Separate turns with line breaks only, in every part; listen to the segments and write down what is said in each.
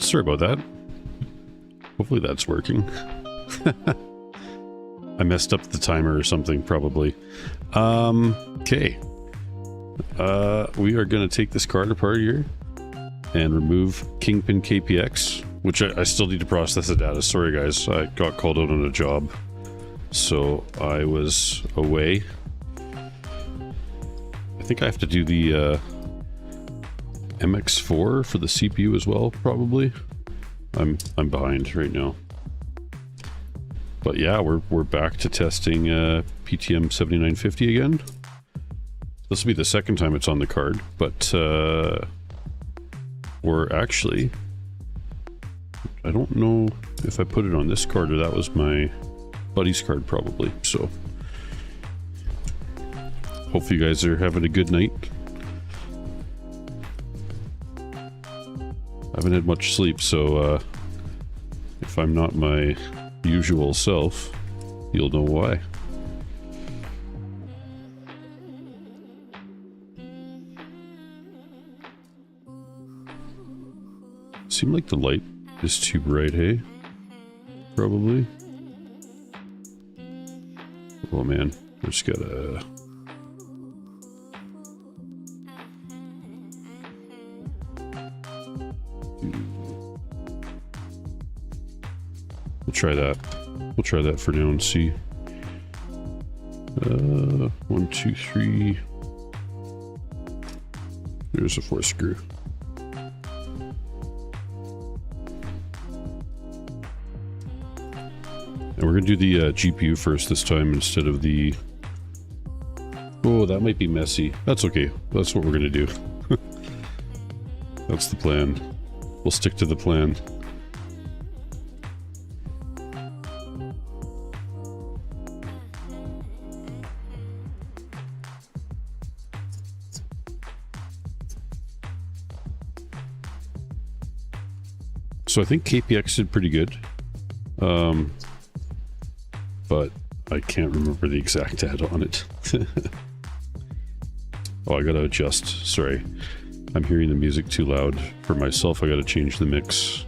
Sorry about that. Hopefully that's working. I messed up the timer or something, probably. Okay. We are going to take this card apart here and remove Kingpin KPX, which I still need to process the data. Sorry guys, I got called out on a job, so I was away. I think I have to do the MX4 for the CPU as well, probably. I'm behind right now. But yeah, we're back to testing PTM7950 again. This will be the second time it's on the card, but we're actually, I don't know if I put it on this card or that was my buddy's card probably. So hopefully you guys are having a good night. I haven't had much sleep, so if I'm not my usual self, you'll know why. Seemed like the light is too bright, hey? Probably. Oh man, Just gotta... We'll try that. We'll try that for now and see. 1, 2, 3. There's a 4th screw. And we're going to do the GPU first this time instead of the... Oh, that might be messy. That's okay. That's what we're going to do. That's the plan. We'll stick to the plan. So I think KPX did pretty good. But I can't remember the exact data on it. Oh, I gotta adjust. Sorry. I'm hearing the music too loud for myself. I gotta change the mix.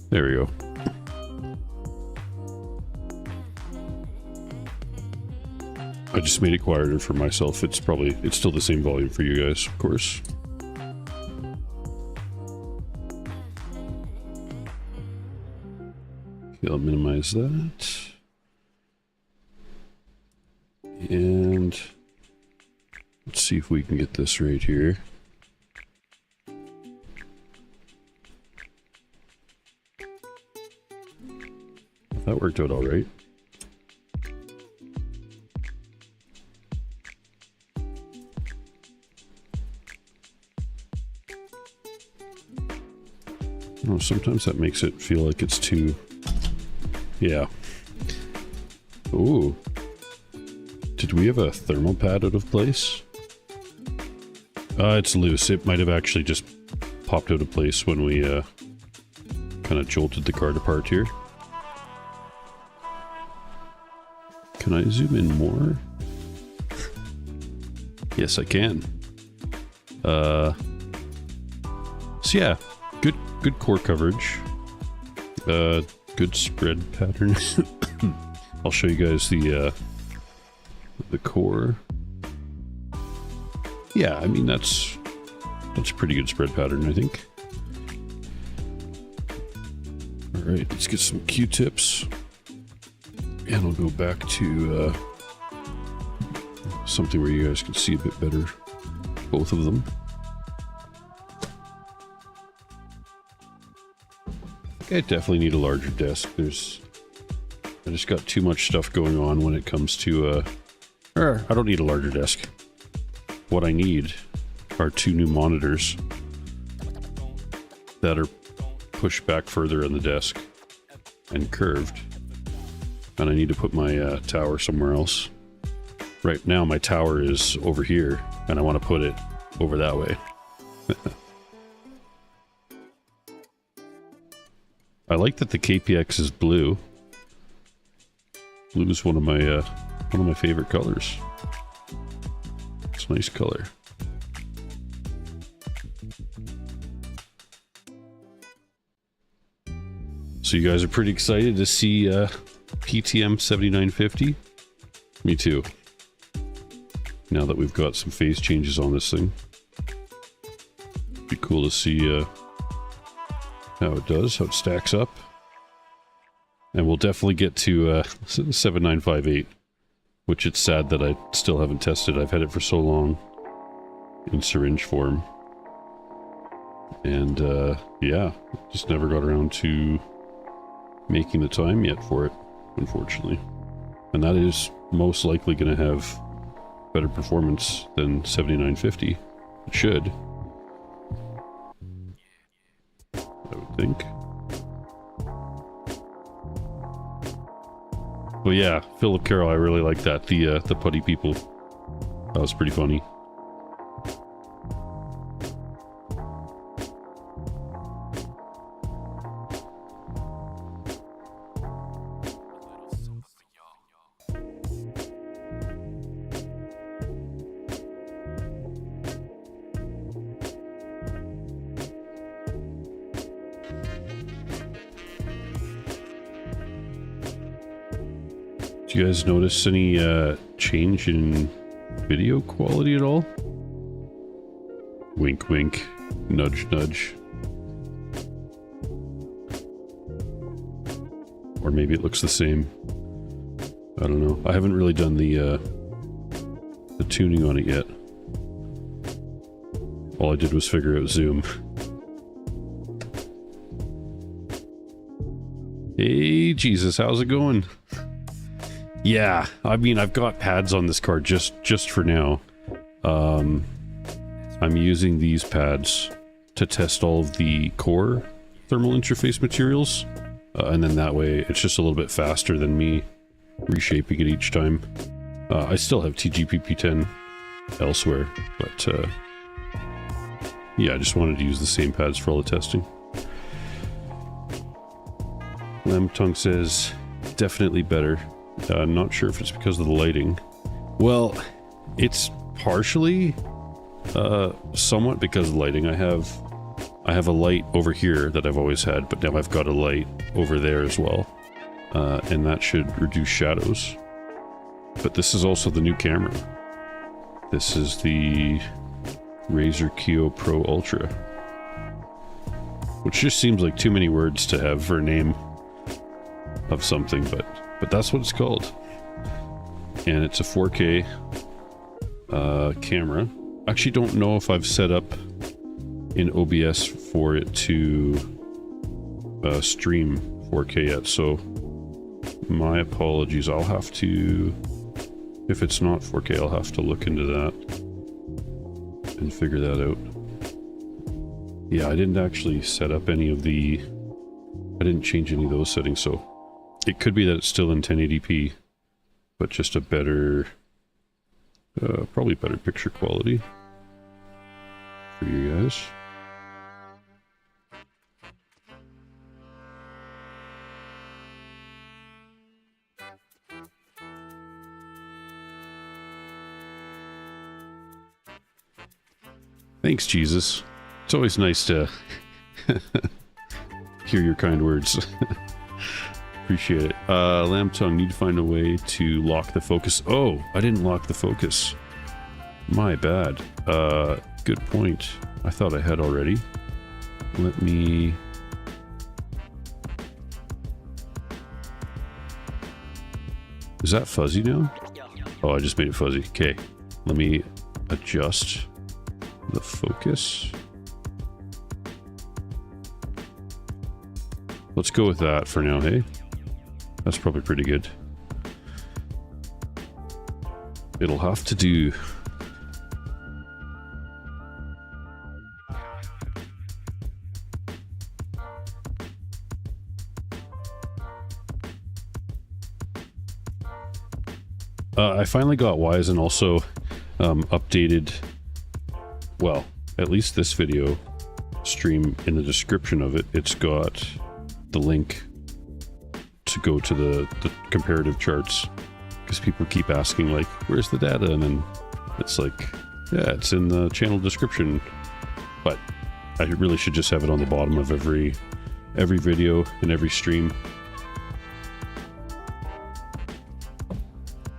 There we go. I just made it quieter for myself. It's still the same volume for you guys, of course. I'll minimize that. And let's see if we can get this right here. That worked out all right. Oh, sometimes that makes it feel like it's too... Yeah. Ooh. Did we have a thermal pad out of place? It's loose. It might have actually just popped out of place when we kind of jolted the card apart here. Can I zoom in more? Yes, I can. So yeah, good core coverage. Good spread pattern. I'll show you guys the core. Yeah, I mean that's a pretty good spread pattern, I think. All right, let's get some Q-tips, and I'll go back to something where you guys can see a bit better, both of them. I definitely need a larger desk. I just got too much stuff going on when it comes to, I don't need a larger desk. What I need are 2 new monitors that are pushed back further on the desk and curved. And I need to put my tower somewhere else. Right now my tower is over here, and I want to put it over that way. I like that the KPX is blue. Blue is one of my favorite colors. It's a nice color. So you guys are pretty excited to see PTM7950? Me too. Now that we've got some phase changes on this thing. Be cool to see how it does, how it stacks up. And we'll definitely get to 7958, which it's sad that I still haven't tested. I've had it for so long in syringe form. And yeah, just never got around to making the time yet for it, unfortunately. And that is most likely going to have better performance than 7950. It should. I would think. Well, yeah, Philip Carroll, I really like that. The putty people. That was pretty funny. Do you guys notice any change in video quality at all? Wink, wink. Nudge, nudge. Or maybe it looks the same. I don't know. I haven't really done the tuning on it yet. All I did was figure out zoom. Hey, Jesus, how's it going? Yeah, I mean, I've got pads on this card just for now. I'm using these pads to test all of the core thermal interface materials. And then that way, it's just a little bit faster than me reshaping it each time. I still have TGPP10 elsewhere, but yeah, I just wanted to use the same pads for all the testing. Lamb says, definitely better. Not sure if it's because of the lighting. Well, it's partially somewhat because of the lighting. I have a light over here that I've always had, but now I've got a light over there as well. And that should reduce shadows. But this is also the new camera. This is the Razer Kio Pro Ultra. Which just seems like too many words to have for a name of something, but that's what it's called. And it's a 4K camera. Actually don't know if I've set up in OBS for it to stream 4K yet, so my apologies. I'll have to, if it's not 4K, I'll have to look into that and figure that out. Yeah, I didn't actually set up any of the, I didn't change any of those settings, so it could be that it's still in 1080p, but just a better, probably better picture quality for you guys. Thanks, Jesus. It's always nice to hear your kind words. Appreciate it. Lamb Tongue, need to find a way to lock the focus. Oh, I didn't lock the focus. My bad. Good point. I thought I had already. Let me... Is that fuzzy now? Oh, I just made it fuzzy. Okay. Let me adjust the focus. Let's go with that for now, hey? That's probably pretty good. It'll have to do. I finally got wise and also updated, well, at least this video stream, in the description of it, it's got the link to go to the comparative charts, because people keep asking like, where's the data? And then it's like, yeah, it's in the channel description, but I really should just have it on the bottom of every video and every stream,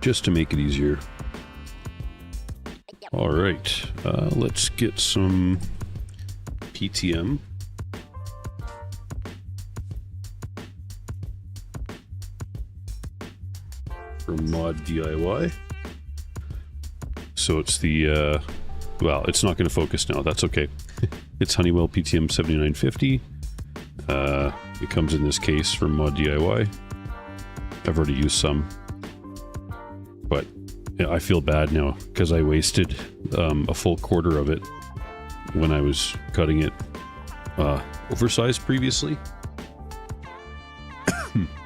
just to make it easier. All right, let's get some PTM. From Mod DIY. So it's the, well, it's not going to focus now. That's okay. It's Honeywell PTM7950. It comes in this case from Mod DIY. I've already used some, but I feel bad now because I wasted a full quarter of it when I was cutting it oversized previously.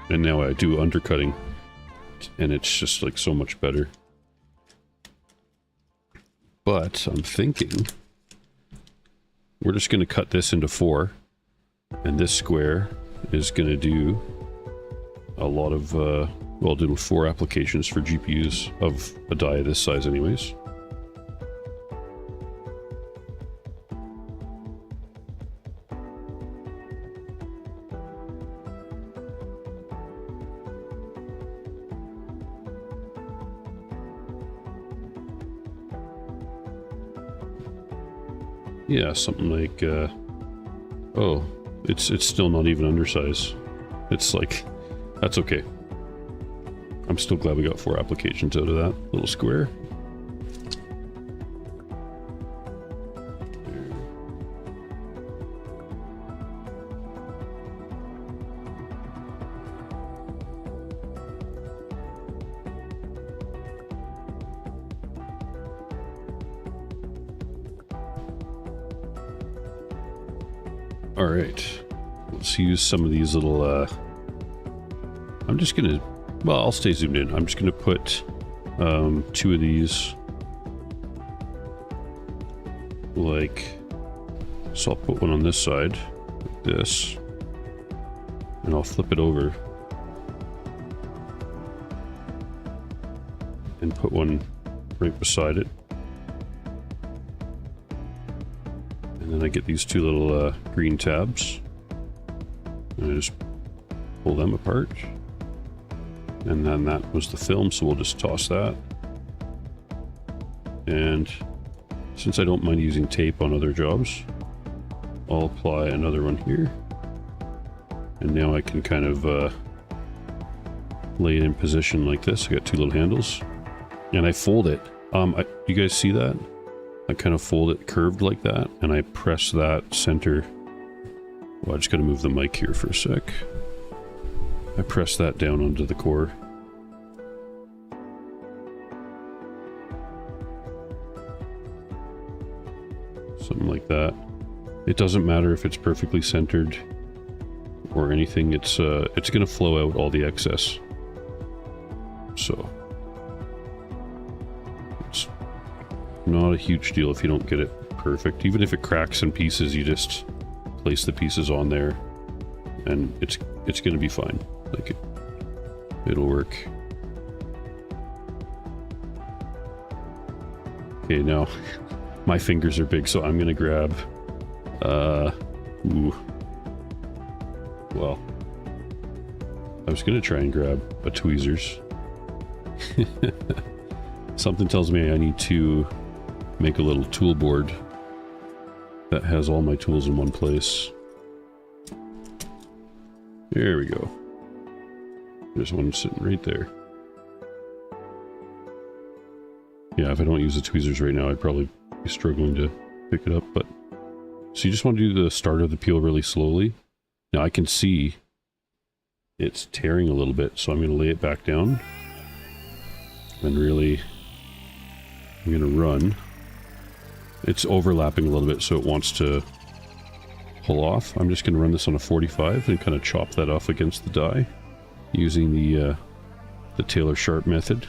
And now I do undercutting, and it's just like so much better. But I'm thinking we're just going to cut this into 4, and this square is going to do a lot of, well, do 4 applications for GPUs of a die this size anyways. Yeah, something like, oh, it's still not even undersize. It's like, that's okay. I'm still glad we got 4 applications out of that little square. All right, let's use some of these little, I'm just gonna, well, I'll stay zoomed in. I'm just gonna put 2 of these, like, so I'll put one on this side, like this, and I'll flip it over and put one right beside it. And then I get these 2 little green tabs, and I just pull them apart. And then that was the film, so we'll just toss that. And since I don't mind using tape on other jobs, I'll apply another one here. And now I can kind of lay it in position like this. I got 2 little handles, and I fold it. You guys see that? I kind of fold it curved like that, and I press that center. Well, I just gotta move the mic here for a sec. I press that down onto the core. Something like that. It doesn't matter if it's perfectly centered or anything. It's gonna flow out all the excess. So it's not a huge deal if you don't get it perfect. Even if it cracks in pieces, you just place the pieces on there, and it's gonna be fine. Like it'll work. Okay, now my fingers are big, so I'm gonna grab ooh. Well, I was gonna try and grab a tweezers. Something tells me I need to make a little tool board that has all my tools in one place. There we go. There's one sitting right there. Yeah, if I don't use the tweezers right now, I'd probably be struggling to pick it up. But so you just want to do the start of the peel really slowly. Now I can see it's tearing a little bit, so I'm going to lay it back down. And really, I'm going to run. It's overlapping a little bit, so it wants to pull off. I'm just going to run this on a 45 and kind of chop that off against the die using the Taylor Sharp method,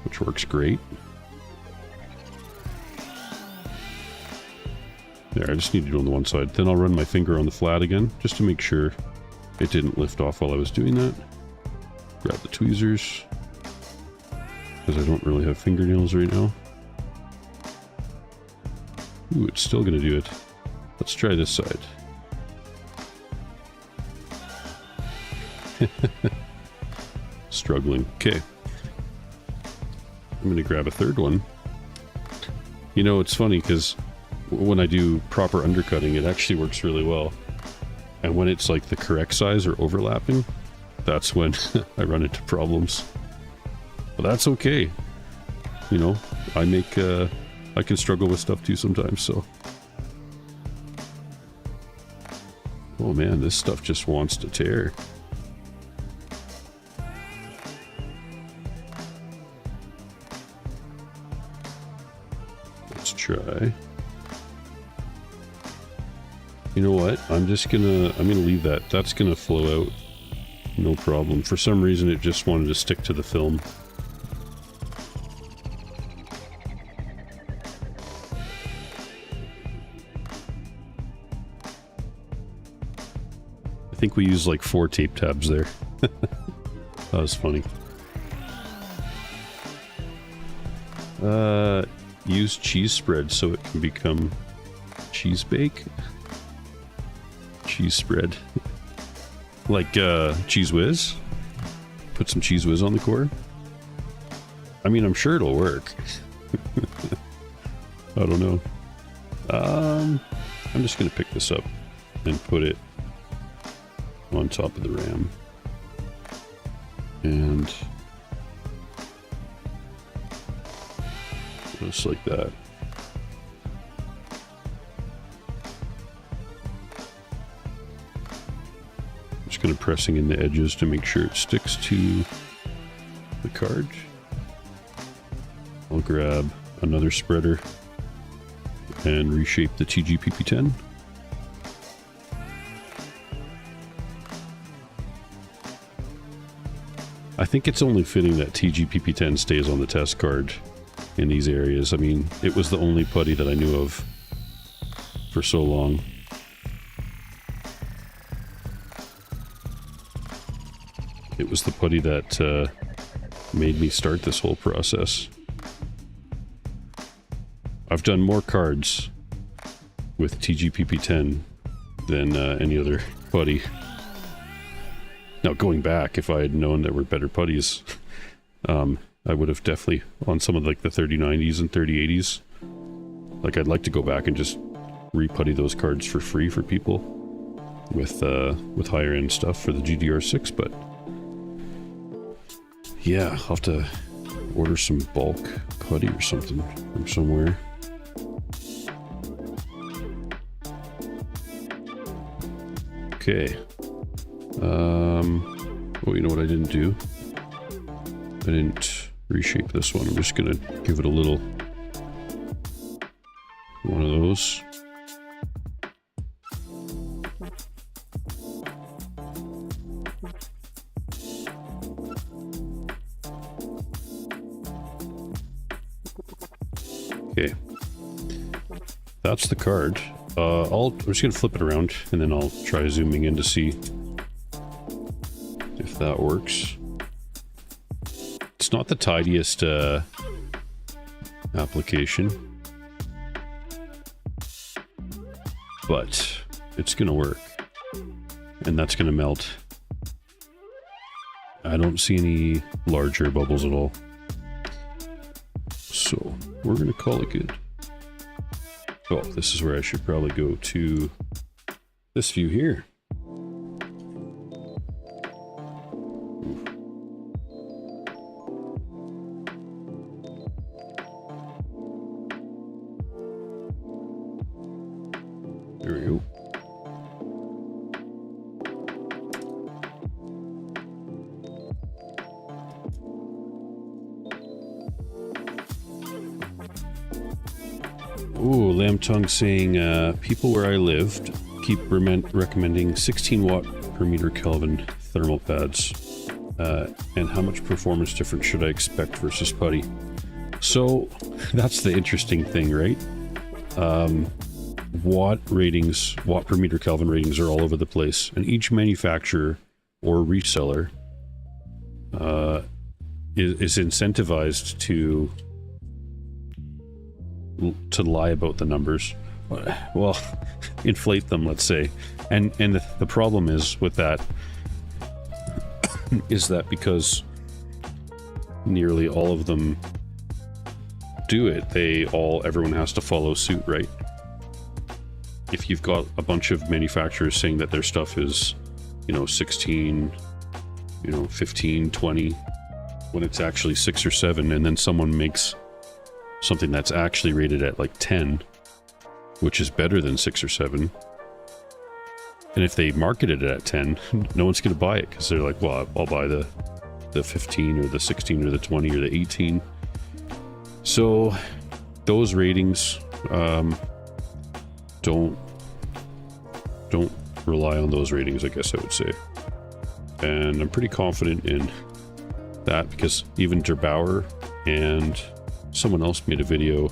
which works great. There, I just need to do it on the one side. Then I'll run my finger on the flat again, just to make sure it didn't lift off while I was doing that. Grab the tweezers, because I don't really have fingernails right now. Ooh, it's still gonna do it. Let's try this side. Struggling. Okay. I'm gonna grab a third one. You know, it's funny because when I do proper undercutting, it actually works really well. And when it's like the correct size or overlapping, that's when I run into problems. But that's okay. You know, I can struggle with stuff too sometimes, so. Oh man, this stuff just wants to tear. Let's try. You know what? I'm gonna leave that. That's gonna flow out. No problem. For some reason it just wanted to stick to the film. I think we used like 4 tape tabs there. That was funny. Use cheese spread so it can become cheese bake. Cheese spread. Like cheese whiz. Put some cheese whiz on the core. I mean, I'm sure it'll work. I don't know. I'm just going to pick this up and put it on top of the ram. And just like that. Just kind of pressing in the edges to make sure it sticks to the card. I'll grab another spreader and reshape the TGPP10. I think it's only fitting that TGPP10 stays on the test card in these areas. I mean, it was the only putty that I knew of for so long. It was the putty that made me start this whole process. I've done more cards with TGPP10 than any other putty. Now, going back, if I had known there were better putties, I would have definitely, on some of like the 3090s and 3080s, like I'd like to go back and just re-putty those cards for free for people with higher end stuff for the GDR6, but yeah, I'll have to order some bulk putty or something from somewhere. Okay. Oh, you know what I didn't do? I didn't reshape this one. I'm just gonna give it a little one of those. Okay. That's the card. I'm just gonna flip it around and then I'll try zooming in to see if that works. It's not the tidiest application, but it's gonna work, and that's gonna melt. I don't see any larger bubbles at all, so we're gonna call it good. Oh, this is where I should probably go to this view here. There we go. Ooh, Lamb Tongue saying, people where I lived keep recommending 16 watt per meter Kelvin thermal pads. And how much performance difference should I expect versus putty? So that's the interesting thing, right? Watt per meter Kelvin ratings are all over the place, and each manufacturer or reseller is incentivized to lie about the numbers. Well, inflate them, let's say. And the problem is with that is that because nearly all of them do it, everyone has to follow suit, right? If you've got a bunch of manufacturers saying that their stuff is, 16, 15, 20, when it's actually 6 or 7, and then someone makes something that's actually rated at like 10, which is better than 6 or 7, and if they market it at 10, no one's going to buy it because they're like, well, I'll buy the 15 or the 16 or the 20 or the 18. So those ratings, don't rely on those ratings, I guess I would say. And I'm pretty confident in that because even Gerbauer and someone else made a video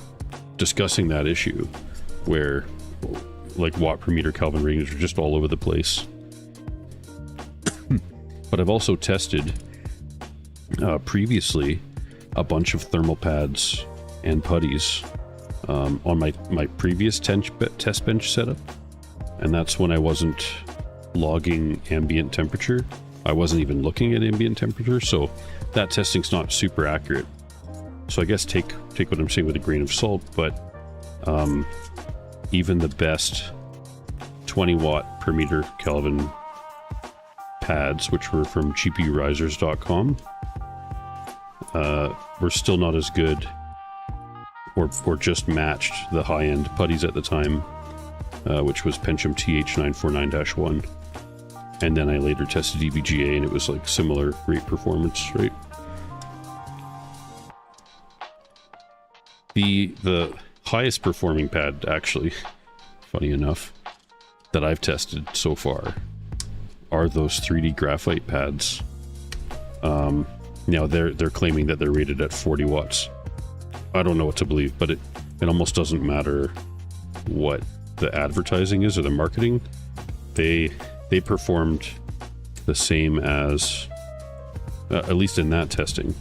discussing that issue where like watt per meter Kelvin ratings are just all over the place. But I've also tested previously a bunch of thermal pads and putties on my previous test bench setup, and that's when I wasn't logging ambient temperature. I wasn't even looking at ambient temperature, so that testing's not super accurate. So I guess take what I'm saying with a grain of salt, but even the best 20 watt per meter Kelvin pads, which were from gpurisers.com, were still not as good, or just matched the high-end putties at the time, which was Pentium TH949-1. And then I later tested EVGA, and it was like similar great performance, right? The highest performing pad, actually, funny enough, that I've tested so far are those 3D graphite pads. Now they're claiming that they're rated at 40 watts. I don't know what to believe, but it almost doesn't matter what the advertising is or the marketing. They performed the same as, at least in that testing,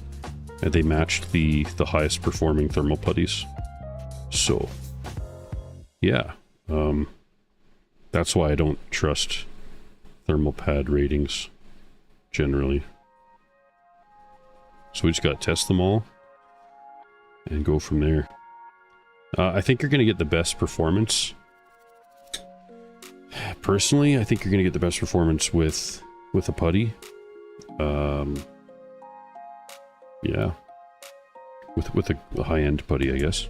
they matched the highest performing thermal putties. So yeah, that's why I don't trust thermal pad ratings generally. So we just got to test them all and go from there. I think you're going to get the best performance. Personally, I think you're going to get the best performance with a putty. Yeah. With a high-end putty, I guess.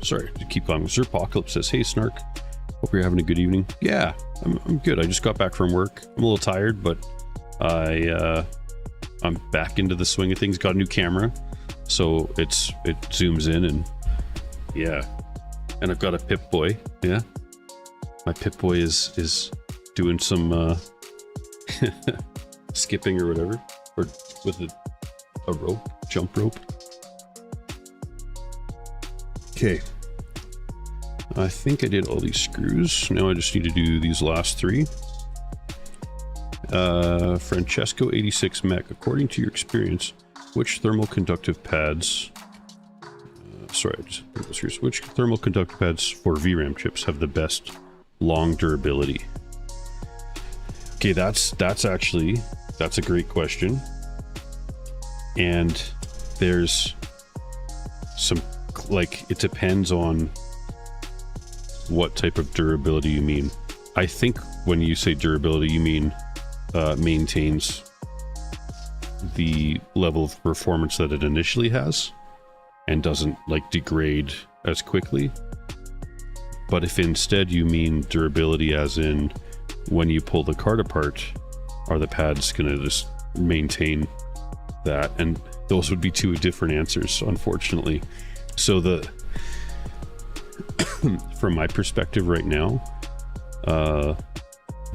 Sorry, to keep going. Zerpocalypse says, "Hey Snark, hope you're having a good evening." Yeah, I'm good. I just got back from work. I'm a little tired, but I'm back into the swing of things. Got a new camera, so it zooms in, and yeah. And I've got a Pip-Boy. Yeah, my Pip-Boy is doing some skipping or whatever, or with a rope, jump rope. Okay, I think I did all these screws. Now I just need to do these last three. Francesco86 Mech, according to your experience, which thermal conductive pads... which thermal conductive pads for VRAM chips have the best long durability? Okay, that's a great question. And there's some, like, it depends on what type of durability you mean. I think when you say durability, you mean maintains the level of performance that it initially has and doesn't like degrade as quickly. But if instead you mean durability as in when you pull the card apart, are the pads gonna just maintain that? And those would be two different answers, unfortunately. So from my perspective right now,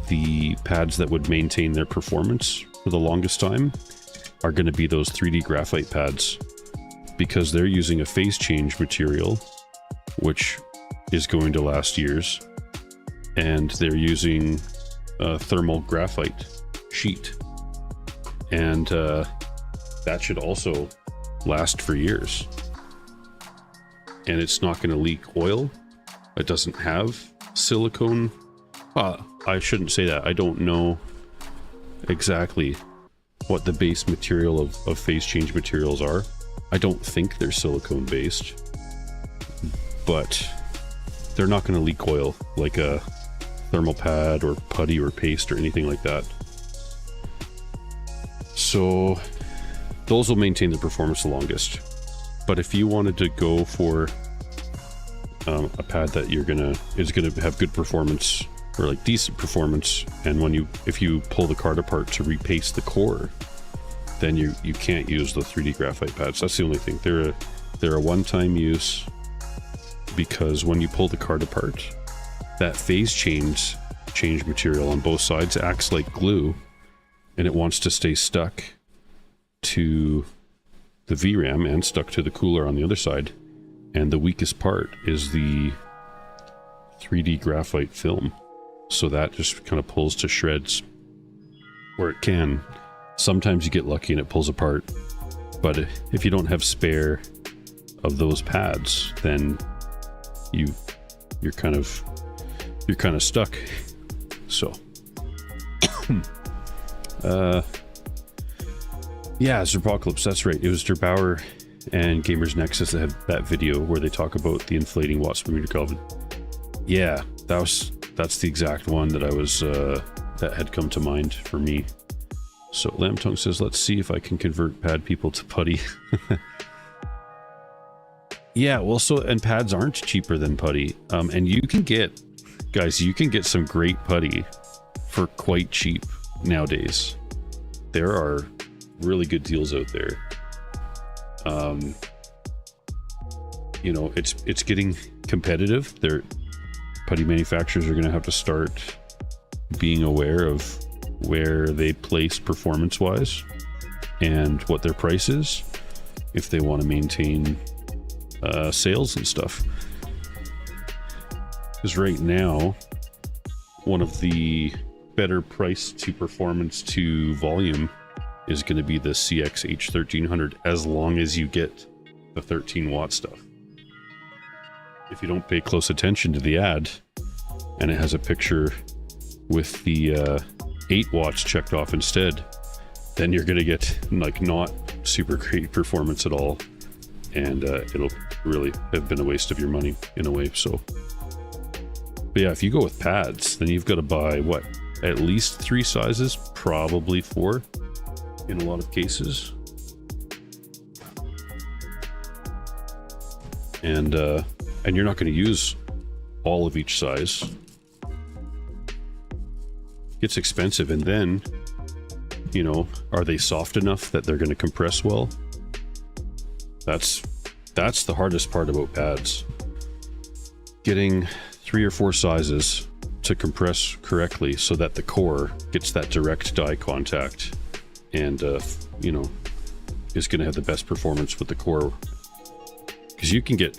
the pads that would maintain their performance for the longest time are going to be those 3D graphite pads, because they're using a phase change material which is going to last years, and they're using a thermal graphite sheet, and that should also last for years, and it's not going to leak oil. It doesn't have silicone. I shouldn't say that. I don't know exactly what the base material of phase change materials are. I don't think they're silicone based, but they're not going to leak oil like a thermal pad or putty or paste or anything like that. So those will maintain the performance the longest. But if you wanted to go for a pad that is gonna have good performance, or like decent performance, and if you pull the card apart to repaste the core, then you can't use the 3D graphite pads. That's the only thing. They're a one-time use, because when you pull the card apart, that phase change material on both sides acts like glue, and it wants to stay stuck to the VRAM and stuck to the cooler on the other side. And the weakest part is the 3D graphite film. So that just kind of pulls to shreds where it can. Sometimes you get lucky and it pulls apart, but if you don't have spare of those pads, then you're kind of stuck. So yeah, Zerpocalypse, that's right. It was Der Bauer and Gamers Nexus that had that video where they talk about the inflating watts per meter Kelvin. Yeah, that's the exact one that I was that had come to mind for me. So Lamb Tongue says, let's see if I can convert pad people to putty. Yeah, well, so, and pads aren't cheaper than putty. And you can get, guys, you can get some great putty for quite cheap nowadays. There are really good deals out there. You know, it's getting competitive. Putty manufacturers are going to have to start being aware of where they place performance-wise and what their price is if they want to maintain sales and stuff. Because right now, one of the better price to performance to volume is going to be the CX H1300, as long as you get the 13 watt stuff. If you don't pay close attention to the ad and it has a picture with the 8 watts checked off instead, then you're going to get like not super great performance at all, and it'll really have been a waste of your money in a way. So, but yeah, if you go with pads, then you've got to buy what, at least 3 sizes, probably 4 in a lot of cases. And you're not going to use all of each size. It gets expensive, and then, you know, are they soft enough that they're going to compress well? That's the hardest part about pads. Getting 3 or 4 sizes to compress correctly so that the core gets that direct die contact and, you know, is going to have the best performance with the core. Because you can get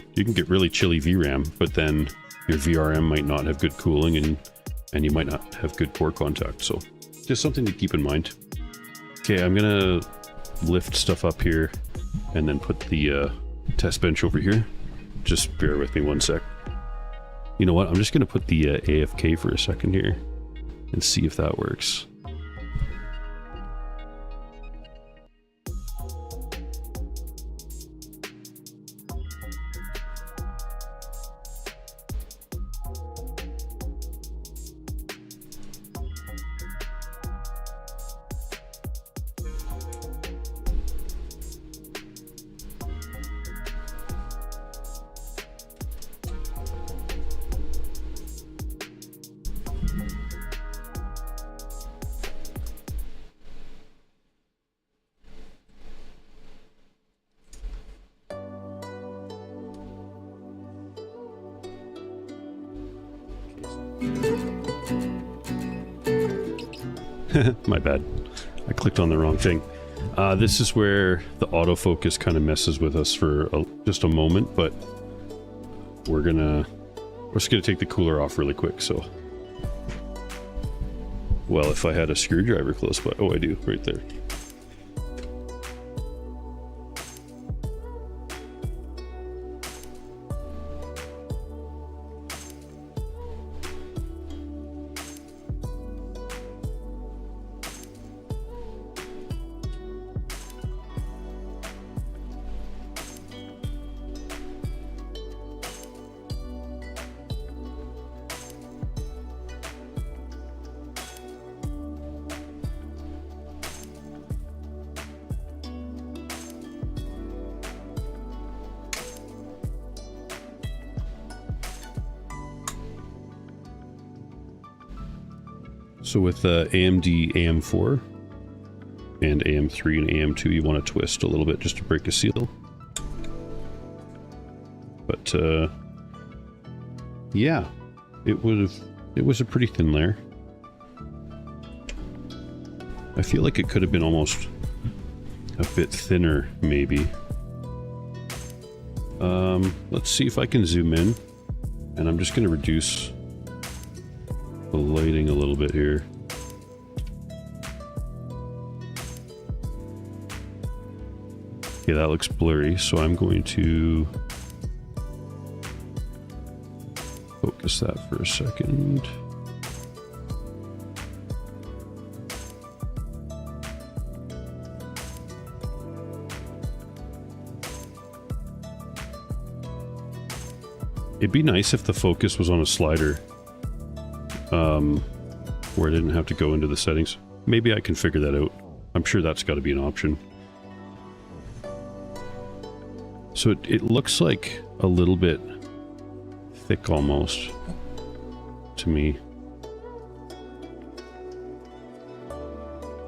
really chilly VRAM, but then your VRM might not have good cooling, and you might not have good core contact. So just something to keep in mind. Okay, I'm gonna lift stuff up here and then put the test bench over here. Just bear with me one sec. You know what? I'm just gonna put the AFK for a second here and see if that works. My bad. I clicked on the wrong thing. This is where the autofocus kind of messes with us for just a moment, but we're just gonna take the cooler off really quick. So, well, if I had a screwdriver close by, oh, I do, right there. So with AMD AM4 and AM3 and AM2, you want to twist a little bit just to break a seal. But yeah, it was a pretty thin layer. I feel like it could have been almost a bit thinner, maybe. Let's see if I can zoom in, and I'm just going to reduce the lighting a little bit here. Okay, that looks blurry, so I'm going to focus that for a second. It'd be nice if the focus was on a slider, where I didn't have to go into the settings. Maybe I can figure that out. I'm sure that's got to be an option. So it looks like a little bit thick almost to me.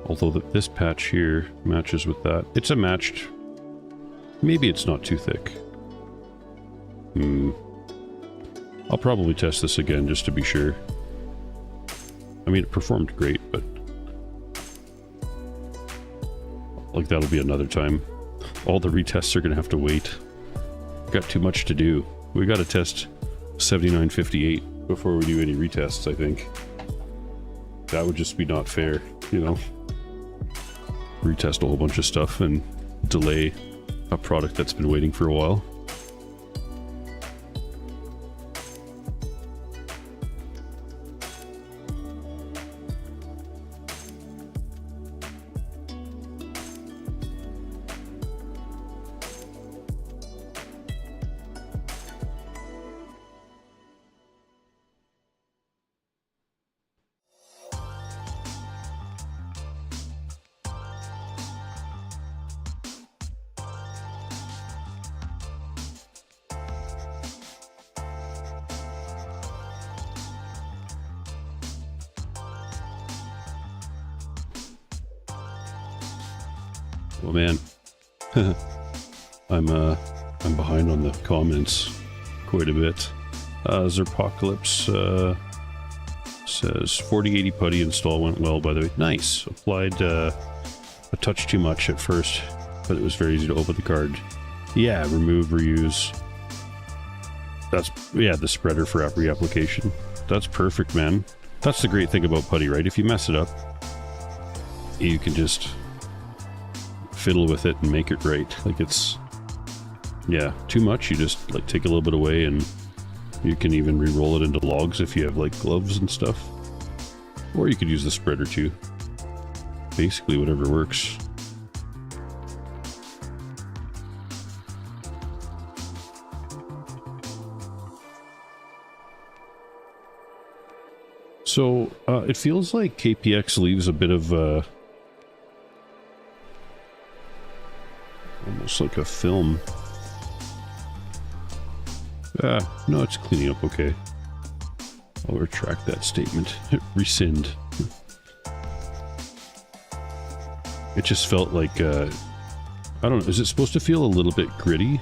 Although this patch here matches with that. It's a matched... Maybe it's not too thick. I'll probably test this again just to be sure. I mean, it performed great, but... Like, that'll be another time. All the retests are going to have to wait. We've got too much to do. We got to test 7958 before we do any retests, I think. That would just be not fair, you know? Retest a whole bunch of stuff and delay a product that's been waiting for a while. Oh man, I'm behind on the comments quite a bit. Zerpocalypse says 4080 putty install went well, by the way. Nice. Applied a touch too much at first, but it was very easy to open the card. Yeah, remove, reuse. That's, yeah, the spreader for reapplication. That's perfect, man. That's the great thing about putty, right? If you mess it up, you can just fiddle with it and make it right. Like, it's, yeah, too much, you just like take a little bit away, and you can even re-roll it into logs if you have like gloves and stuff. Or you could use the spreader too. Basically whatever works. So it feels like KPX leaves a bit of almost like a film. No, it's cleaning up okay. I'll retract that statement. Rescind. It just felt like, I don't know, is it supposed to feel a little bit gritty?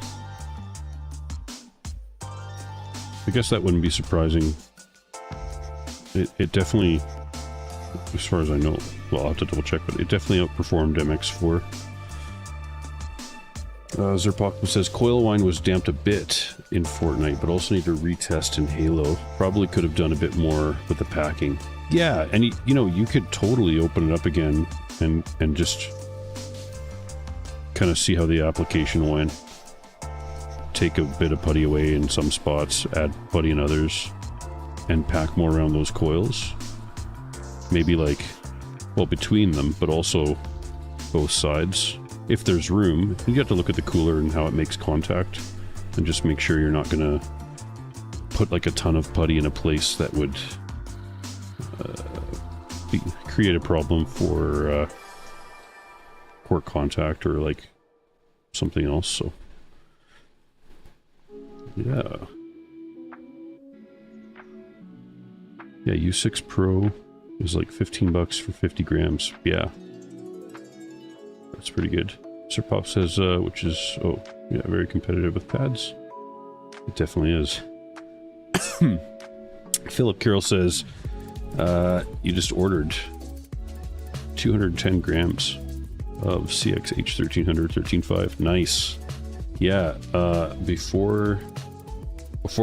I guess that wouldn't be surprising. It definitely, as far as I know, well, I'll have to double check, but it definitely outperformed MX4. Zerpok says coil wine was damped a bit in Fortnite, but also need to retest in Halo. Probably could have done a bit more with the packing. Yeah, and you know, you could totally open it up again and just kind of see how the application went. Take a bit of putty away in some spots, add putty in others, and pack more around those coils. Maybe like, well, between them, but also both sides. If there's room, you have to look at the cooler and how it makes contact, and just make sure you're not gonna put like a ton of putty in a place that would create a problem for port contact or like something else. So yeah, U6 Pro is like 15 bucks for 50 grams. Yeah. That's pretty good. Sir Pop says, which is, oh, yeah, very competitive with pads. It definitely is. Philip Carroll says, you just ordered 210 grams of CXH 1300 13.5. Nice. Yeah, before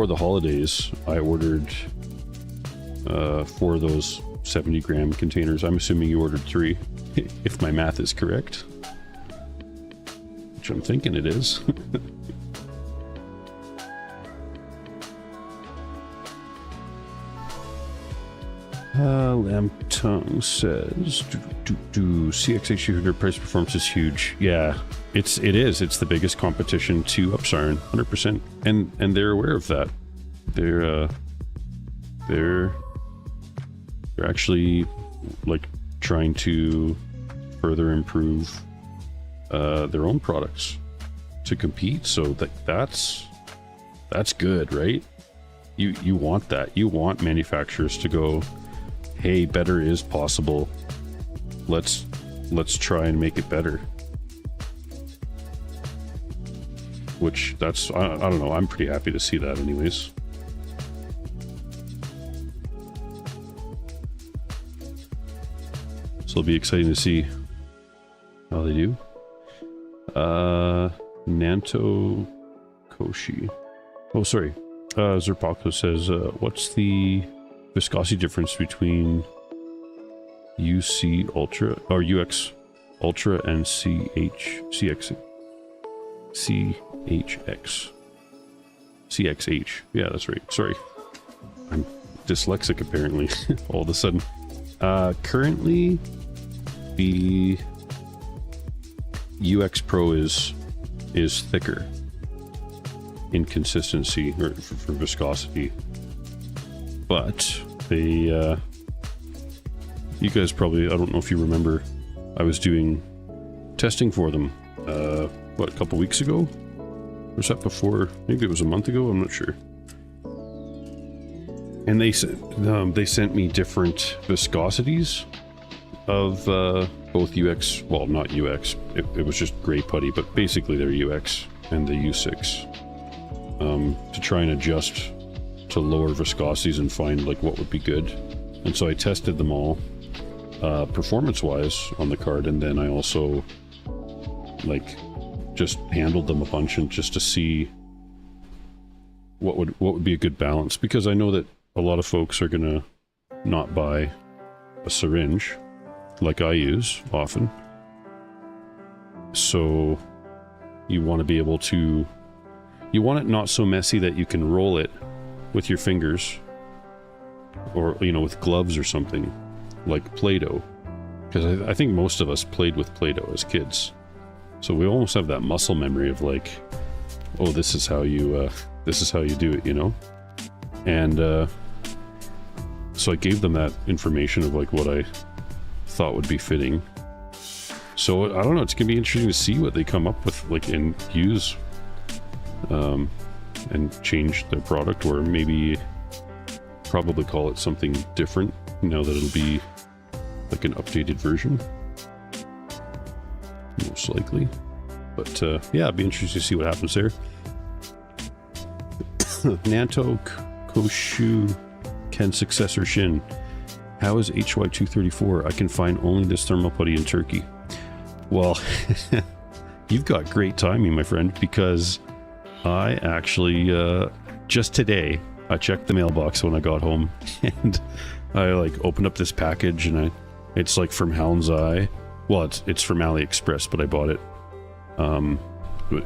the holidays, I ordered 4 of those 70 gram containers. I'm assuming you ordered 3, if my math is correct. I'm thinking it is. Lamb Tongue says CX 800 price performance is huge. Yeah, it is. It's the biggest competition to Upsiren, 100%, and they're aware of that. they're actually like trying to further improve their own products to compete. So that's good, right? You want that. You want manufacturers to go, hey, better is possible. Let's try and make it better. Which I don't know, I'm pretty happy to see that anyways. So it'll be exciting to see how they do. Nanto Koshi. Oh, sorry. Zerpako says, what's the viscosity difference between UC Ultra or UX Ultra and CXX? Yeah, that's right. Sorry. I'm dyslexic apparently all of a sudden. Currently the UX Pro is thicker in consistency or for viscosity, but they you guys probably, I don't know if you remember, I was doing testing for them a couple weeks ago? Was that before? Maybe it was a month ago, I'm not sure. And they sent me different viscosities of both UX, well, not UX, it was just gray putty, but basically they're UX and the U6, to try and adjust to lower viscosities and find like what would be good. And so I tested them all performance wise on the card, and then I also like just handled them a bunch and just to see what would be a good balance, because I know that a lot of folks are gonna not buy a syringe like I use often, so you want to be able to, you want it not so messy that you can roll it with your fingers, or you know, with gloves or something like Play-Doh, because I think most of us played with Play-Doh as kids, so we almost have that muscle memory of like, oh, this is how you do it, you know. And so I gave them that information of like what I thought would be fitting. So I don't know, it's gonna be interesting to see what they come up with, like, and use and change their product, or maybe probably call it something different now that it'll be like an updated version, most likely. But yeah, it'd be interesting to see what happens there. Nanto Koshu Ken Successor Shin. How is HY234? I can find only this thermal putty in Turkey. Well, you've got great timing, my friend, because I actually just today I checked the mailbox when I got home, and I like opened up this package, and it's like from Hound's Eye. Well, it's from AliExpress, but I bought it.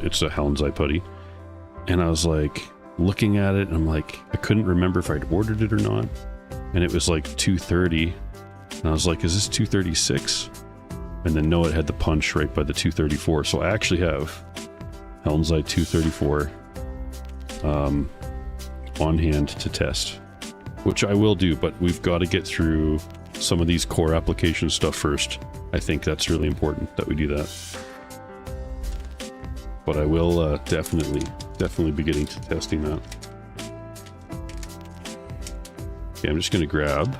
It's a Hound's Eye putty, and I was like looking at it, and I'm like, I couldn't remember if I'd ordered it or not, and it was like 230, and I was like, is this 236? And then no, it had the punch right by the 234. So I actually have Hound's Eye 234 on hand to test, which I will do, but we've got to get through some of these core application stuff first. I think that's really important that we do that. But I will definitely be getting to testing that. Okay, I'm just going to grab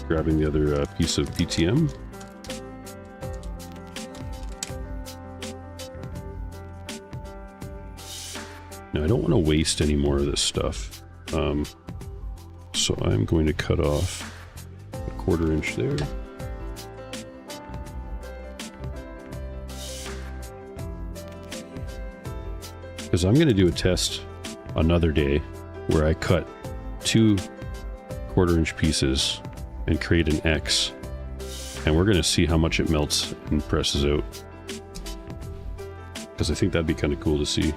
grabbing the other piece of PTM. Now I don't want to waste any more of this stuff, so I'm going to cut off a 1/4 inch there. Because I'm going to do a test another day where I cut 2 1/4 inch pieces and create an X, and we're going to see how much it melts and presses out, because I think that'd be kind of cool to see.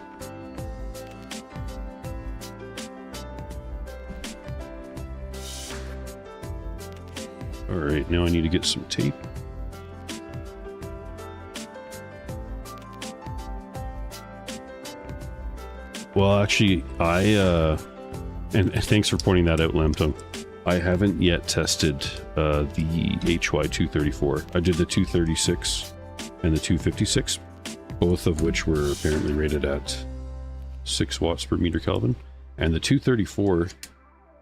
Alright, now I need to get some tape. Well, actually, and thanks for pointing that out, Lamb. I haven't yet tested the HY234. I did the 236 and the 256, both of which were apparently rated at 6 watts per meter Kelvin, and the 234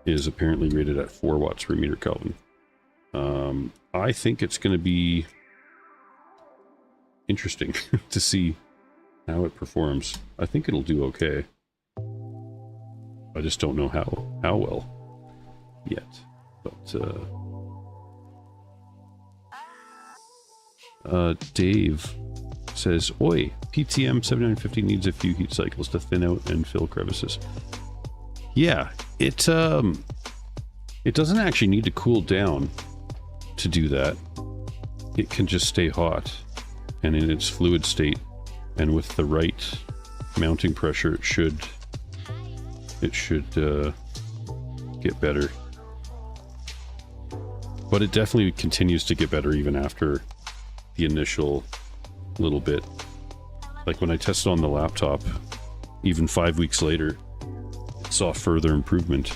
is apparently rated at 4 watts per meter Kelvin. I think it's going to be interesting to see how it performs. I think it'll do okay. I just don't know how well yet. But Dave says, "Oi, PTM7950 needs a few heat cycles to thin out and fill crevices." Yeah, it doesn't actually need to cool down to do that. It can just stay hot and in its fluid state, and with the right mounting pressure, it should get better. But it definitely continues to get better even after the initial little bit. Like when I tested on the laptop, even 5 weeks later, it saw further improvement.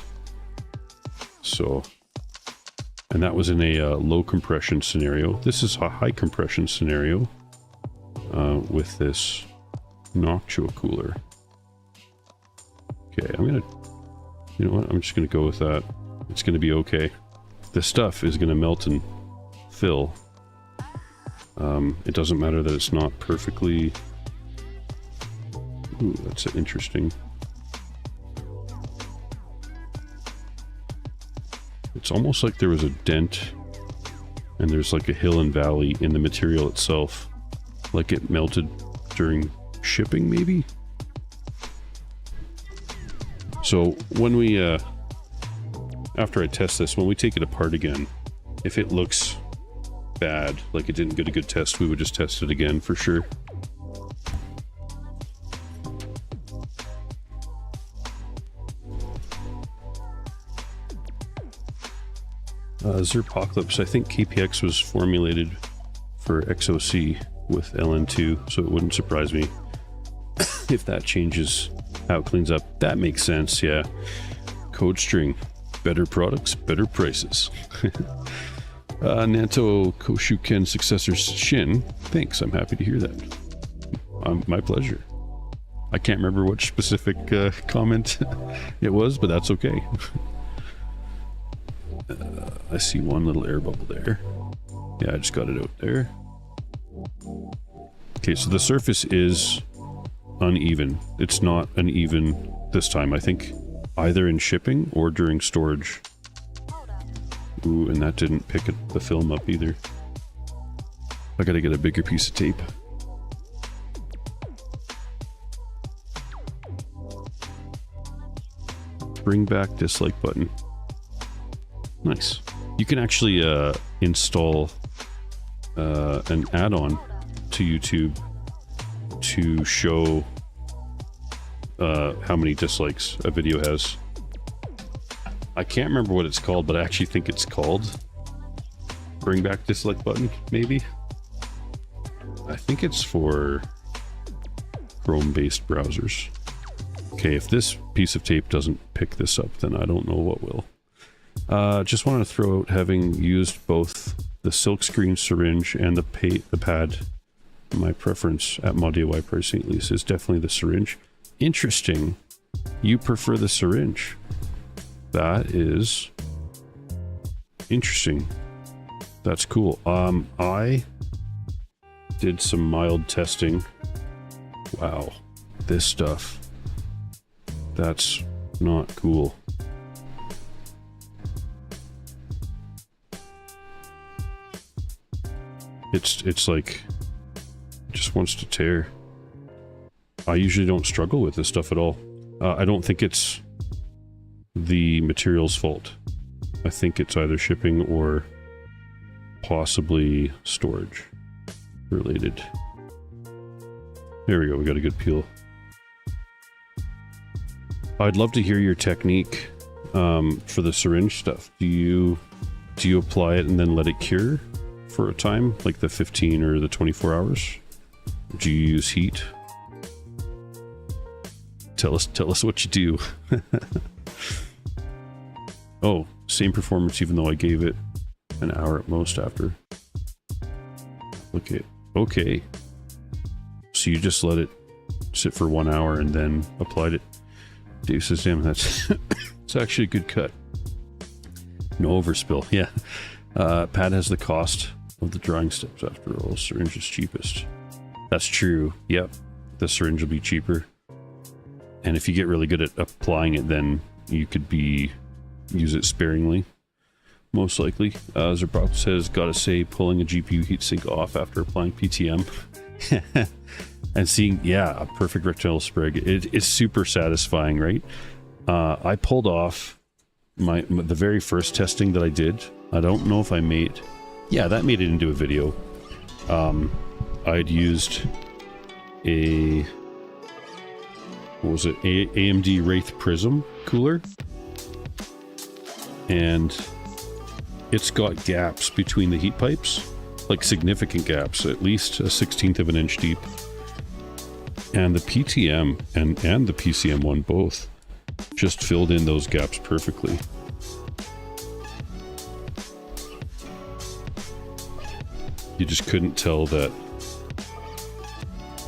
So, and that was in a low compression scenario. This is a high compression scenario with this Noctua cooler. Okay, you know what? I'm just gonna go with that. It's gonna be okay. This stuff is gonna melt and fill. It doesn't matter that it's not perfectly... Ooh, that's interesting. It's almost like there was a dent and there's like a hill and valley in the material itself. Like it melted during shipping, maybe? So when we, after I test this, when we take it apart again, if it looks bad, like it didn't get a good test, we would just test it again for sure. Zerpocalypse, I think KPX was formulated for XOC with LN2, so it wouldn't surprise me if that changes how it cleans up. That makes sense, yeah. Code string, better products, better prices. Nanto Koshuken successor Shin, thanks, I'm happy to hear that. My pleasure. I can't remember which specific comment it was, but that's okay. I see one little air bubble there. Yeah, I just got it out there. Okay, so the surface is uneven. It's not uneven this time, I think, either in shipping or during storage. Ooh, and that didn't pick the film up either. I gotta get a bigger piece of tape. Bring back dislike button. Nice. You can actually install an add-on to YouTube to show how many dislikes a video has. I can't remember what it's called, but I actually think it's called Bring Back Dislike Button, maybe? I think it's for Chrome-based browsers. Okay, if this piece of tape doesn't pick this up, then I don't know what will. Just wanted to throw out, having used both the silkscreen syringe and the pad, my preference at Mod DIY Price St. Louis is definitely the syringe. Interesting. You prefer the syringe. That is interesting. That's cool. I did some mild testing. Wow. This stuff. That's not cool. It's like, it just wants to tear. I usually don't struggle with this stuff at all. I don't think it's the material's fault. I think it's either shipping or possibly storage related. There we go, we got a good peel. I'd love to hear your technique for the syringe stuff. Do you apply it and then let it cure for a time, like the 15 or the 24 hours? Do you use heat Tell us what you do. Oh, same performance even though I gave it an hour at most after. Okay. So you just let it sit for 1 hour and then applied it. Dave says, damn, that's it's actually a good cut. No overspill. Yeah. Pad has the cost of the drying steps after all. Syringe is cheapest. That's true. Yep. The syringe will be cheaper. And if you get really good at applying it, then you could use it sparingly. Most likely. Zerbach says, gotta say, pulling a GPU heatsink off after applying PTM. And seeing, yeah, a perfect rectangle sprig. It is super satisfying, right? I pulled off the very first testing that I did. I don't know if I made... Yeah, that made it into a video. I'd used a... What was it? AMD Wraith Prism cooler. And it's got gaps between the heat pipes. Like significant gaps, at least a 1/16 of an inch deep. And the PTM and the PCM one both just filled in those gaps perfectly. You just couldn't tell that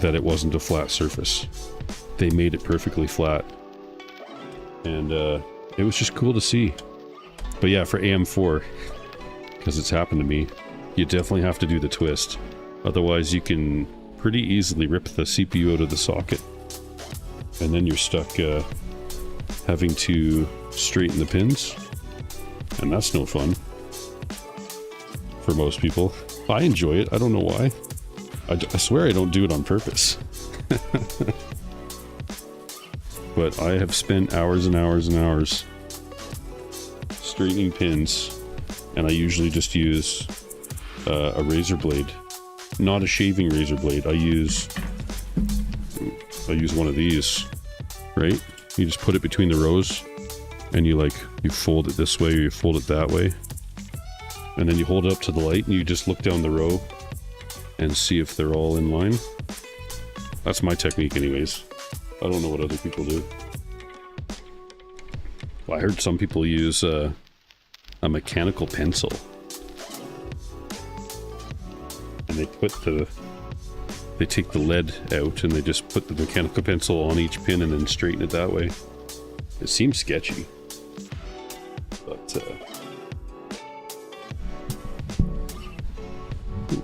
it wasn't a flat surface. They made it perfectly flat. And it was just cool to see. But yeah, for AM4, because it's happened to me, you definitely have to do the twist. Otherwise you can pretty easily rip the CPU out of the socket. And then you're stuck having to straighten the pins. And that's no fun. For most people. I enjoy it. I don't know why. I swear I don't do it on purpose. But I have spent hours and hours and hours straightening pins. And I usually just use a razor blade. Not a shaving razor blade. I use one of these, right? You just put it between the rows and you fold it this way or you fold it that way. And then you hold it up to the light and you just look down the row and see if they're all in line. That's my technique anyways. I don't know what other people do. Well, I heard some people use a mechanical pencil. And they take the lead out and they just put the mechanical pencil on each pin and then straighten it that way. It seems sketchy. But,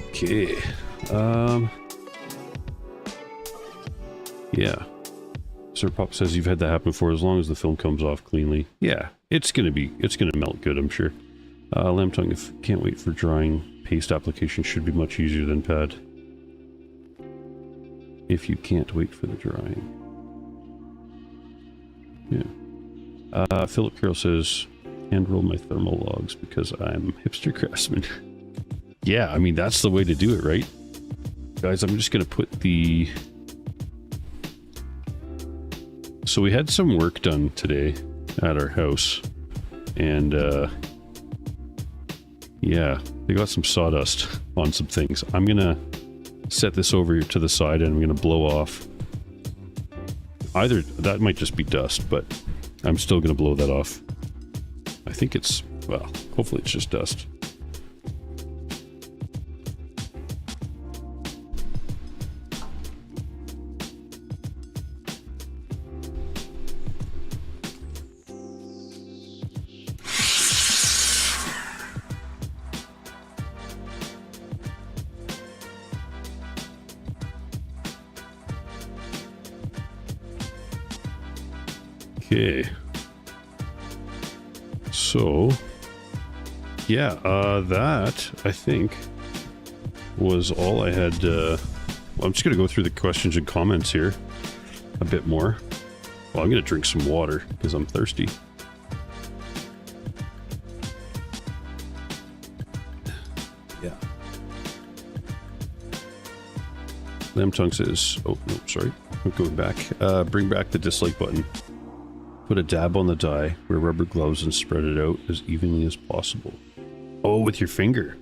okay. Yeah. Sir Pop says you've had that happen before as long as the film comes off cleanly. Yeah, it's gonna melt good, I'm sure. Lamb tongue, can't wait for drying. Paste application should be much easier than pad. If you can't wait for the drying. Yeah. Philip Carroll says, hand roll my thermal logs because I'm hipster craftsman. Yeah, I mean, that's the way to do it, right? Guys, I'm just gonna put the... So we had some work done today at our house. And, yeah, they got some sawdust on some things. I'm gonna set this over to the side and I'm gonna blow off. Either, that might just be dust, but I'm still gonna blow that off. I think it's, well, hopefully it's just dust. Okay. So, yeah, that, I think, was all I had. Well, I'm just going to go through the questions and comments here a bit more. Well, I'm going to drink some water because I'm thirsty. Yeah. Lamb Tongue says, oh, no, sorry. I'm going back. Bring back the dislike button. Put a dab on the die, wear rubber gloves, and spread it out as evenly as possible. Oh, with your finger.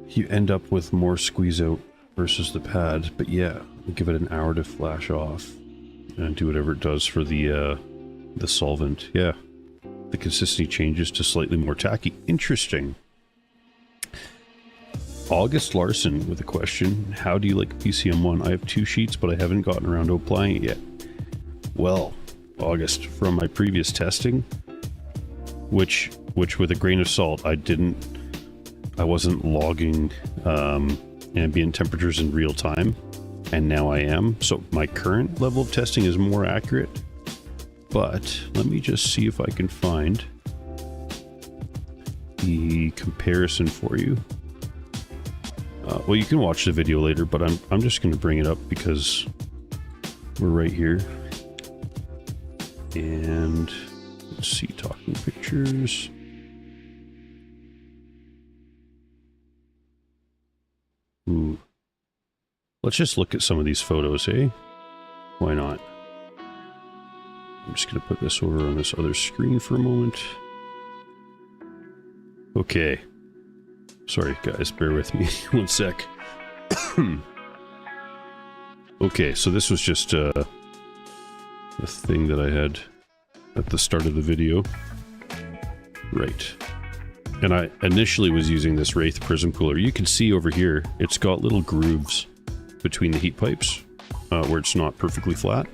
You end up with more squeeze out versus the pad, but yeah, give it an hour to flash off. and do whatever it does for the solvent. Yeah, the consistency changes to slightly more tacky. Interesting. August Larson with a question. How do you like PCM1? I have 2 sheets, but I haven't gotten around to applying it yet. Well, August, from my previous testing, which with a grain of salt, I wasn't logging ambient temperatures in real time, and now I am. So my current level of testing is more accurate, but let me just see if I can find the comparison for you. Well, you can watch the video later, but I'm just going to bring it up because we're right here. And let's see, talking pictures. Ooh. Let's just look at some of these photos, eh? Why not? I'm just going to put this over on this other screen for a moment. Okay. Sorry, guys, bear with me 1 sec. Okay, so this was just the thing that I had at the start of the video. Right. And I initially was using this Wraith Prism Cooler. You can see over here, it's got little grooves between the heat pipes where it's not perfectly flat.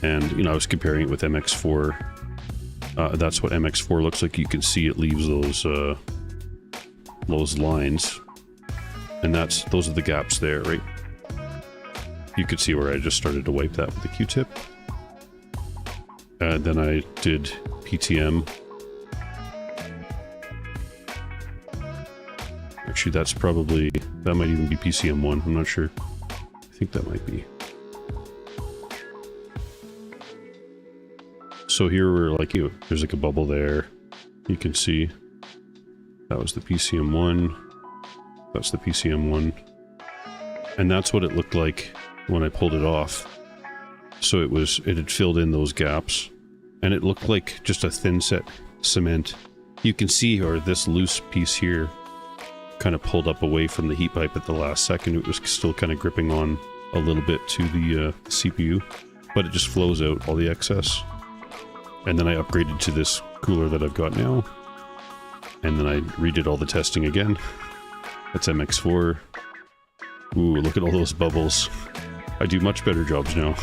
And, you know, I was comparing it with MX4. That's what MX4 looks like. You can see it leaves those lines, and those are the gaps there, right? You could see where I just started to wipe that with the Q-tip. And then I did PTM. Actually, that might even be PCM1, I'm not sure. I think that might be. So here there's like a bubble there. You can see. That was the PCM1. That's the PCM1. And that's what it looked like when I pulled it off. So it had filled in those gaps. And it looked like just a thin set cement. You can see, or this loose piece here kind of pulled up away from the heat pipe at the last second. It was still kind of gripping on a little bit to the CPU. But it just flows out all the excess. And then I upgraded to this cooler that I've got now. And then I redid all the testing again. That's MX4. Ooh, look at all those bubbles. I do much better jobs now.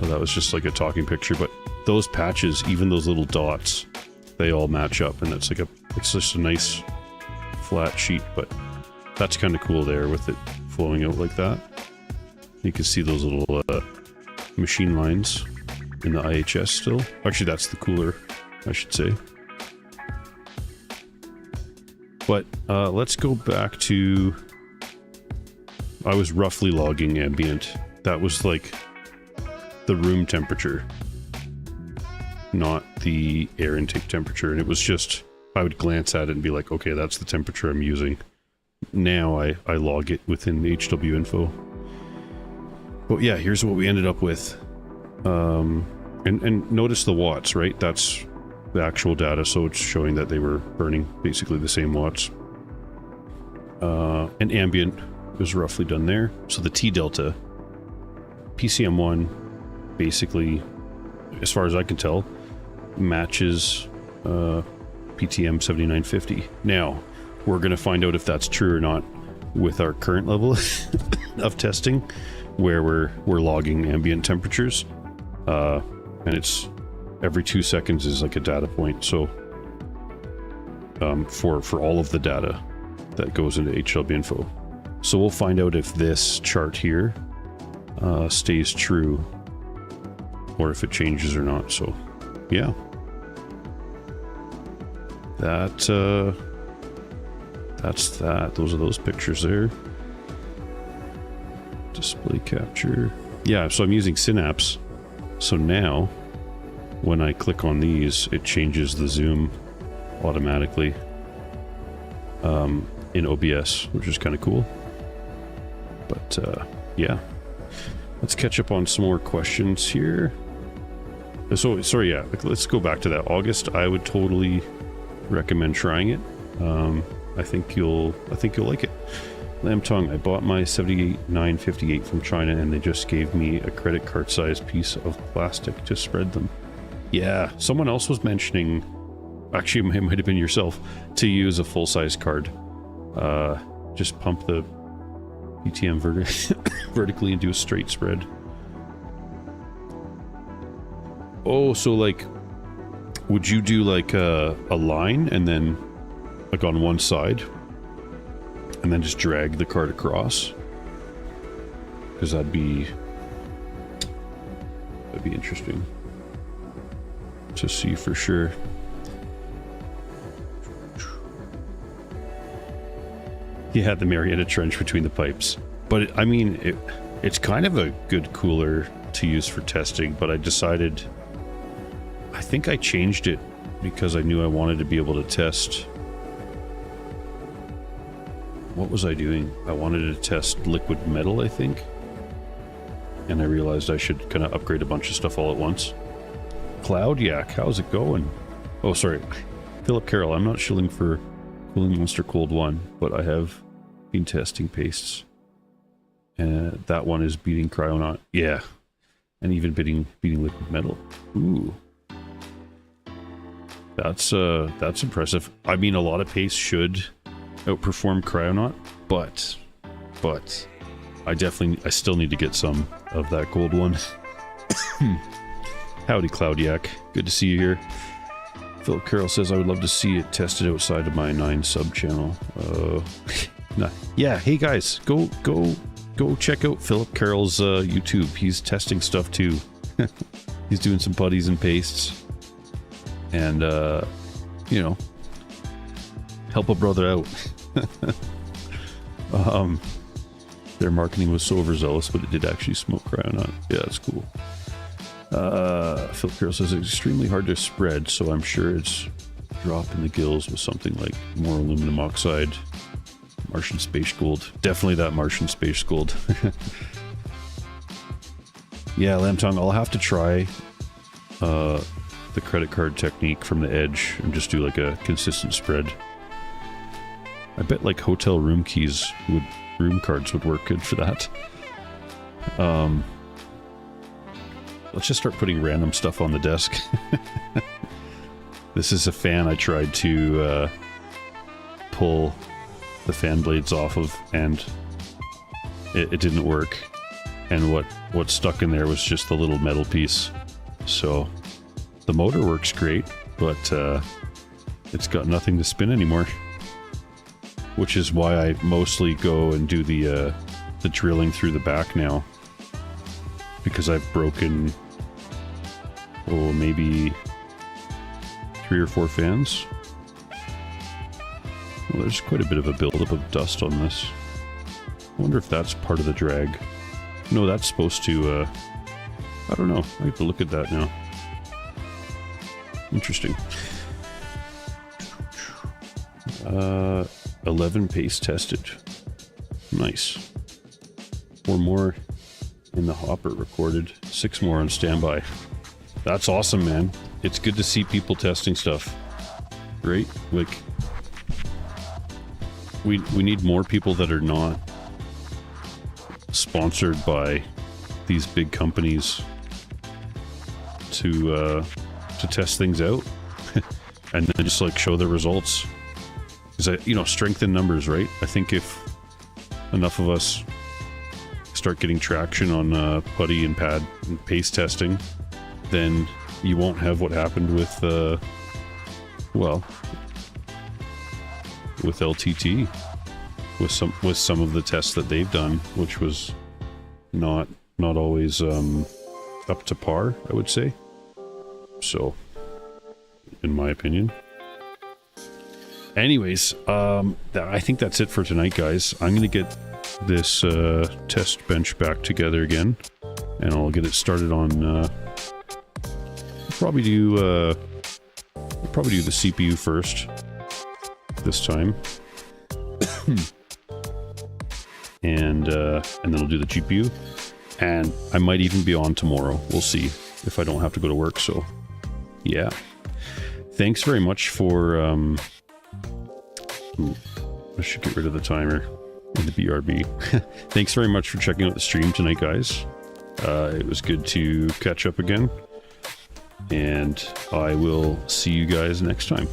Oh, that was just like a talking picture, but those patches, even those little dots, they all match up, and it's just a nice flat sheet, but that's kind of cool there with it flowing out like that. You can see those little machine lines in the IHS still. Actually, that's the cooler, I should say. But let's go back to... I was roughly logging ambient. That was like the room temperature, not the air intake temperature. And it was just, I would glance at it and be like, okay, that's the temperature I'm using. Now I log it within the HW info. But yeah, here's what we ended up with. And notice the watts, right? That's the actual data, so it's showing that they were burning basically the same watts. And ambient was roughly done there. So the T delta, PCM1, basically, as far as I can tell, matches PTM7950. Now, we're going to find out if that's true or not with our current level of testing, where we're logging ambient temperatures, and it's every 2 seconds is like a data point. So for all of the data that goes into HLB info. So we'll find out if this chart here stays true or if it changes or not. So yeah, that's that. Those are those pictures there. Display capture. Yeah, so I'm using Synapse. So now when I click on these, it changes the zoom automatically in OBS, which is kind of cool. But yeah, let's catch up on some more questions here. So sorry, yeah, let's go back to that. August, I would totally recommend trying it. I think you'll like it. Lamb Tongue, I bought my 78958 from China and they just gave me a credit card sized piece of plastic to spread them. Yeah, someone else was mentioning, actually it might have been yourself, to use a full-size card. Just pump the PTM vertically and do a straight spread. Oh, so like, would you do like a line and then like on one side and then just drag the card across? Because that'd be interesting to see for sure. He had the Marietta Trench between the pipes. But I mean, it's kind of a good cooler to use for testing, but I decided, I think I changed it because I knew I wanted to be able to test. What was I doing? I wanted to test liquid metal, I think. And I realized I should kind of upgrade a bunch of stuff all at once. Cloud Yak, how's it going? Oh, sorry. Philip Carroll, I'm not shilling for Cooling Monster Cold 1, but I have been testing pastes. And that one is beating Cryonaut. Yeah. And even beating liquid metal. Ooh. That's impressive. I mean, a lot of paste should outperform Cryonaut, but I still need to get some of that gold one. Howdy, Cloud Yak. Good to see you here. Philip Carroll says, I would love to see it tested outside of my 9 sub channel. Nah. Yeah, hey guys, go check out Philip Carroll's YouTube. He's testing stuff too. He's doing some putties and pastes. And, you know, help a brother out. Their marketing was so overzealous, but it did actually smoke Cryonaut. Yeah, that's cool. Philip Carroll says it's extremely hard to spread, so I'm sure it's drop in the gills with something like more aluminum oxide, Martian Space Gold. Definitely that Martian Space Gold. Yeah, Lamb Tongue, I'll have to try the credit card technique from the edge and just do like a consistent spread. I bet like hotel room cards would work good for that. Let's just start putting random stuff on the desk. This is a fan I tried to pull the fan blades off of, and it didn't work. And what stuck in there was just the little metal piece. So the motor works great, but it's got nothing to spin anymore. Which is why I mostly go and do the drilling through the back now. Because I've broken, oh, maybe 3 or 4 fans. Well, there's quite a bit of a buildup of dust on this. I wonder if that's part of the drag. No, that's supposed to, I don't know. I have to look at that now. Interesting. 11 paste tested. Nice. 4 more in the hopper recorded. 6 more on standby. That's awesome, man. It's good to see people testing stuff. Right? Like, we need more people that are not sponsored by these big companies to test things out and then just like show the results. Because, you know, strength in numbers, right? I think if enough of us start getting traction on putty and pad and paste testing, then you won't have what happened with, well, with LTT, with some of the tests that they've done, which was not always up to par, I would say. So, in my opinion. Anyways, I think that's it for tonight, guys. I'm gonna get this test bench back together again, and I'll get it started on. Probably do the CPU first this time, and then I'll do the GPU, and I might even be on tomorrow. We'll see if I don't have to go to work. So, yeah. Thanks very much for. I should get rid of the timer. in the BRB. Thanks very much for checking out the stream tonight, guys. It was good to catch up again. And I will see you guys next time.